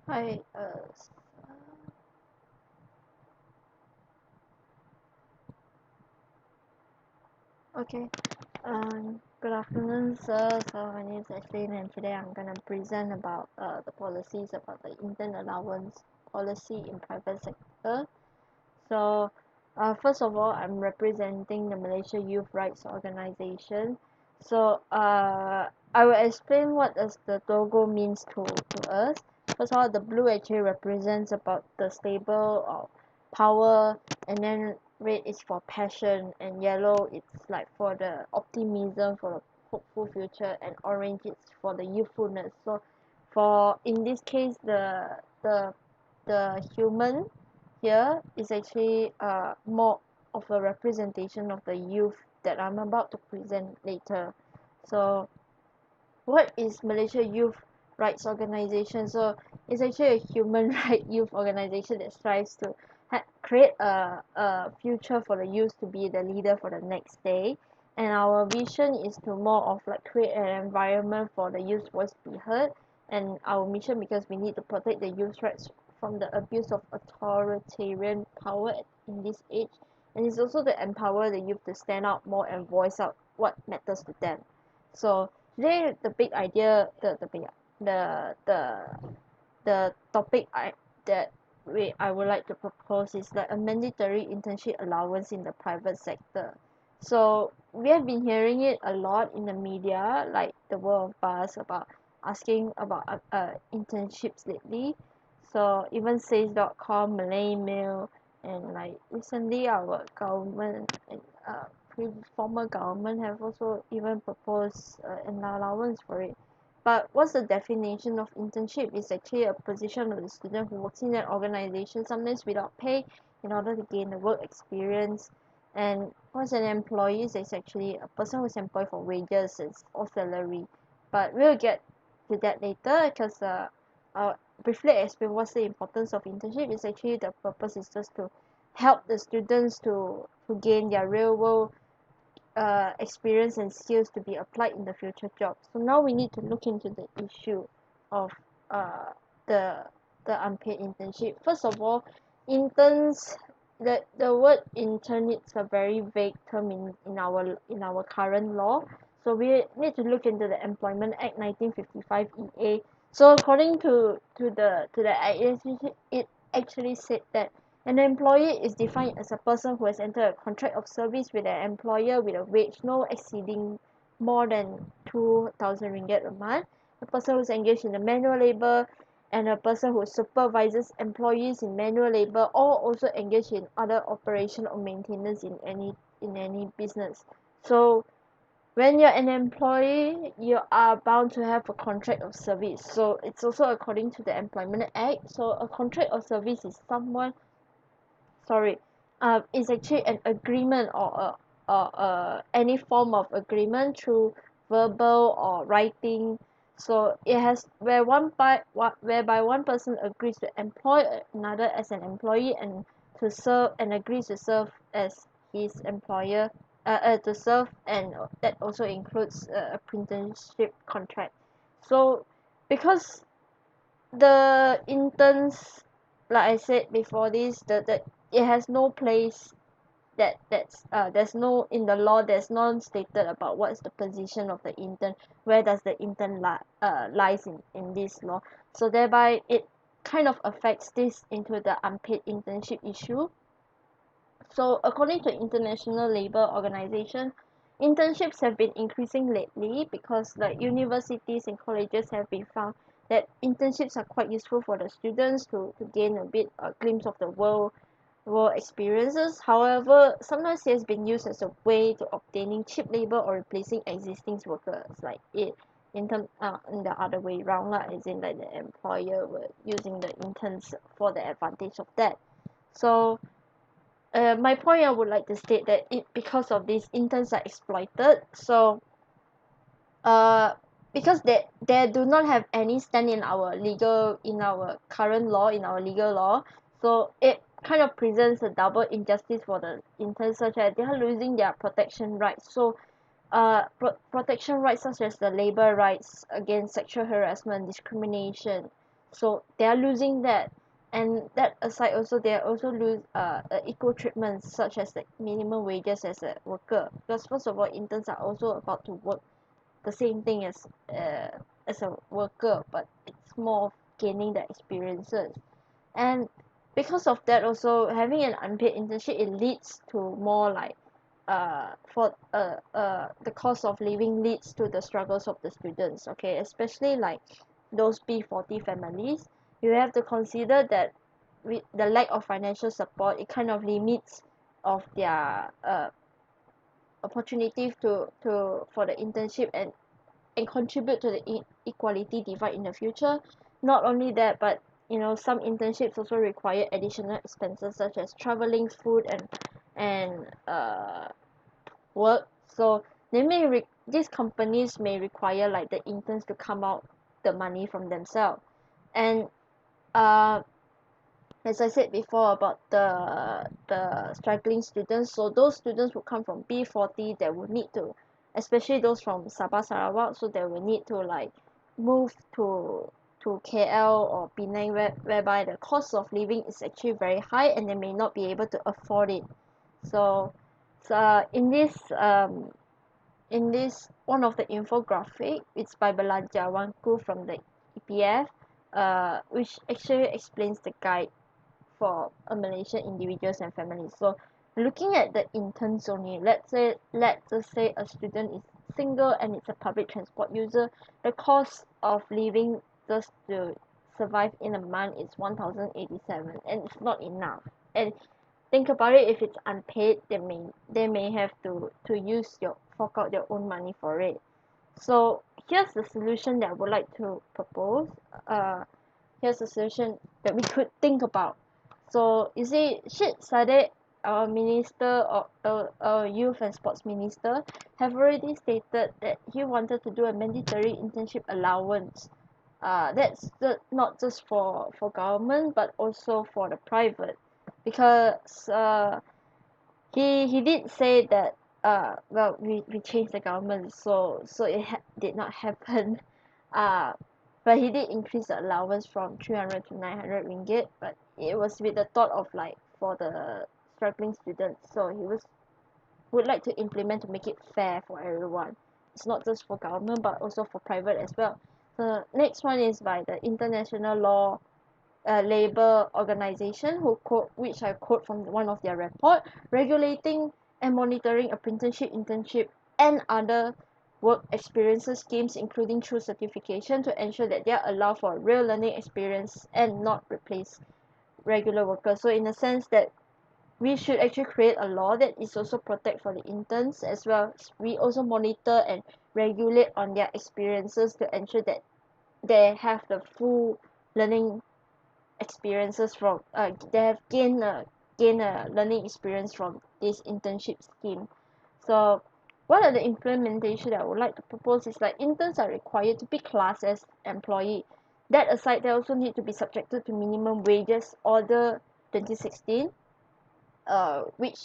Hi, okay. Good afternoon, sir. So my name is Ashlynn, and today I'm gonna present about the policies about the intern allowance policy in private sector. So, first of all, I'm representing the Malaysia Youth Rights Organization. So, I will explain what does the logo means to us. First of all, the blue actually represents about the stable or power, and then red is for passion, and yellow it's like for the optimism for the hopeful future, and orange is for the youthfulness. So, for in this case, the human here is actually more of a representation of the youth that I'm about to present later. So what is Malaysia Youth Rights Organization? So it's actually a human right youth organization that strives to create a future for the youth to be the leader for the next day. And our vision is to more of like create an environment for the youth voice to be heard. And our mission, because we need to protect the youth rights from the abuse of authoritarian power in this age, and it's also to empower the youth to stand out more and voice out what matters to them. So today the big idea, the the topic that I would like to propose is like a mandatory internship allowance in the private sector. So we have been hearing it a lot in the media, like the world of buzz about asking about internships lately. So even says.com, Malay Mail, and like recently our government and former government have also even proposed an allowance for it. But what's the definition of internship? It's actually a position of the student who works in an organization, sometimes without pay, in order to gain the work experience. And what's an employee is actually a person who's employed for wages or salary. But we'll get to that later because briefly explain what's the importance of internship. Is actually the purpose is just to help the students to gain their real world experience and skills to be applied in the future jobs. So now we need to look into the issue of uh, the the unpaid internship. First of all, interns the word intern is a very vague term in our current law. So we need to look into the Employment Act 1955 EA. So according to the act, it actually said that an employee is defined as a person who has entered a contract of service with an employer with a wage no exceeding more than 2,000 ringgit a month, a person who is engaged in the manual labor, and a person who supervises employees in manual labor, or also engaged in other operation or maintenance in any business. So when you're an employee, you are bound to have a contract of service. So it's also according to the Employment Act. So a contract of service is someone sorry is actually an agreement or any form of agreement through verbal or writing. So it has whereby one person agrees to employ another as an employee and to serve and agrees to serve as his employer to serve, and that also includes a apprenticeship contract. So because the interns, like I said before this, the it has no place there's no in the law, there's none stated about what's the position of the intern, where does the intern lies in this law. So thereby it kind of affects this into the unpaid internship issue. So according to International Labour Organization, internships have been increasing lately because like universities and colleges have been found that internships are quite useful for the students to gain a bit a glimpse of the world experiences. However, sometimes it has been used as a way to obtaining cheap labor or replacing existing workers, like it in the other way round lah, as in like the employer were using the interns for the advantage of that. So my point I would like to state that it because of this interns are exploited. So uh because they do not have any stand in our current law, in our legal law. So it kind of presents a double injustice for the interns, such as they are losing their protection rights. So protection rights such as the labor rights against sexual harassment, discrimination, so they are losing that. And that aside also, they are also lose equal treatment such as like minimum wages as a worker, because first of all, interns are also about to work the same thing as a worker, but it's more of gaining the experiences. And because of that also, having an unpaid internship, it leads to more like the cost of living leads to the struggles of the students, okay, especially like those P40 families. You have to consider that with the lack of financial support, it kind of limits of their opportunity to for the internship and contribute to the equality divide in the future. Not only that, but some internships also require additional expenses such as traveling, food, and work. So these companies may require like the interns to come out the money from themselves. And uh as I said before about the struggling students, so those students who come from P40 that will need to, especially those from Sabah Sarawak, so they will need to like move to KL or Penang, whereby the cost of living is actually very high and they may not be able to afford it. So, in this one of the infographic, it's by Belajawanku from the EPF, which actually explains the guide for a Malaysian individuals and families. So looking at the interns only, let's just say a student is single and it's a public transport user, the cost of living just to survive in a month is 1087, and it's not enough. And think about it, if it's unpaid, they may have to use your fork out their own money for it. So here's the solution that I would like to propose. uh here's a solution that we could think about. So you see, Sheikh Sadek, our minister or our youth and sports minister, have already stated that he wanted to do a mandatory internship allowance. That's not just for government but also for the private, because he did say that well, we changed the government, so it did not happen. uh but he did increase the allowance from 300 to 900 ringgit, but it was with the thought of like for the struggling students, so he would like to implement to make it fair for everyone. It's not just for government but also for private as well. The next one is by the international law labor organization, which I quote from one of their report, regulating and monitoring apprenticeship, internship, and other work experiences schemes, including through certification, to ensure that they are allowed for real learning experience and not replace regular workers. So in a sense that we should actually create a law that is also protect for the interns, as well as we also monitor and regulate on their experiences to ensure that they have the full learning experiences from they have gain a learning experience from this internship scheme. So what are the implementation that I would like to propose is like interns are required to be classed as employee. That aside, they also need to be subjected to minimum wages order 2016, which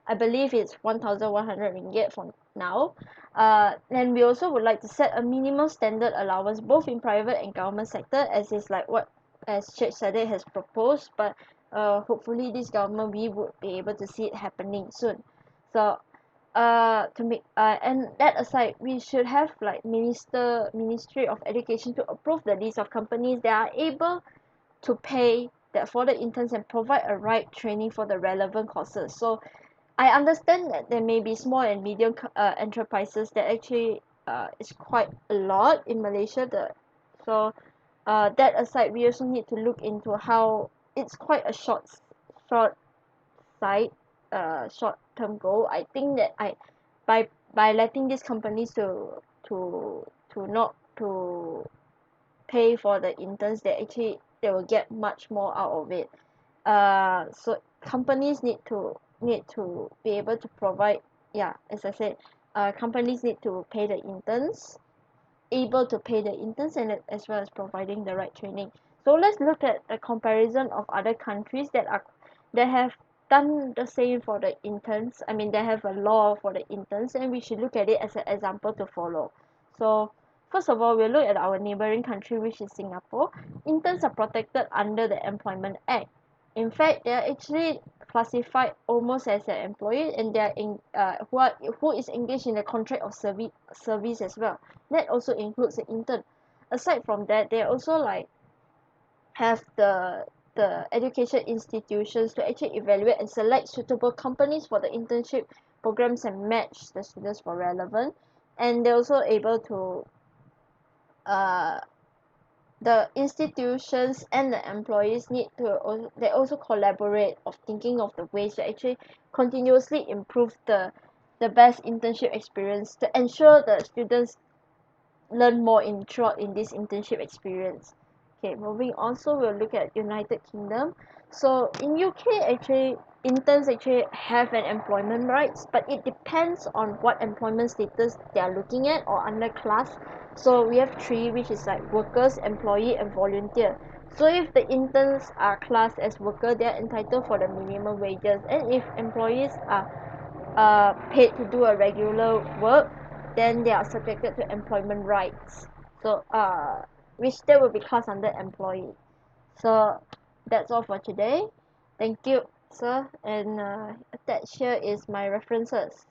I believe is 1100 ringgit from now. And we also would like to set a minimum standard allowance both in private and government sector, as is like what as Sheikh Sadeh has proposed, but hopefully this government we would be able to see it happening soon. So to make and that aside, we should have like Ministry of Education to approve the list of companies that are able to pay that for the interns and provide a right training for the relevant courses. So I understand that there may be small and medium enterprises that actually is quite a lot in Malaysia. That aside, we also need to look into how it's quite a short sight short term goal. I think that by letting these companies to not to pay for the interns, they will get much more out of it. So companies need to be able to provide, yeah, as I said, companies need to pay the interns, able to pay the interns, and as well as providing the right training. So let's look at a comparison of other countries that have done the same for the interns. I mean, they have a law for the interns, and we should look at it as an example to follow. So first of all, we'll look at our neighboring country, which is Singapore. Interns are protected under the Employment Act. In fact, they are actually classified almost as an employee, and they are who is engaged in a contract of service as well. That also includes the intern. Aside from that, they also like have the education institutions to actually evaluate and select suitable companies for the internship programs and match the students for relevant. And they're also able to uh, the institutions and the employees need to they also collaborate of thinking of the ways to actually continuously improve the best internship experience to ensure the students learn more throughout in this internship experience. Okay, moving on, so we'll look at United Kingdom. So in UK, actually interns actually have an employment rights, but it depends on what employment status they are looking at or under class. So we have three, which is like workers, employee, and volunteer. So if the interns are classed as worker, they are entitled for the minimum wages, and if employees are paid to do a regular work, then they are subjected to employment rights. So which they will be classed under employee. So that's all for today. Thank you, sir. And attached here is my references.